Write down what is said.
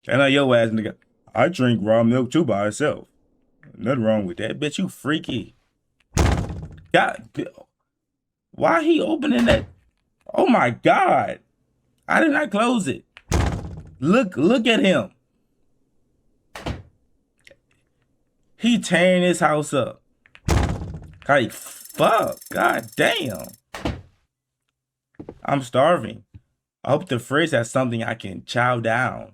And like your ass nigga, I drink raw milk too by itself. Nothing wrong with that. Bitch, you freaky. God, why he opening that? Oh my God. I did not close it. Look at him. He tearing his house up. Like, fuck. God damn. I'm starving. I hope the fridge has something I can chow down.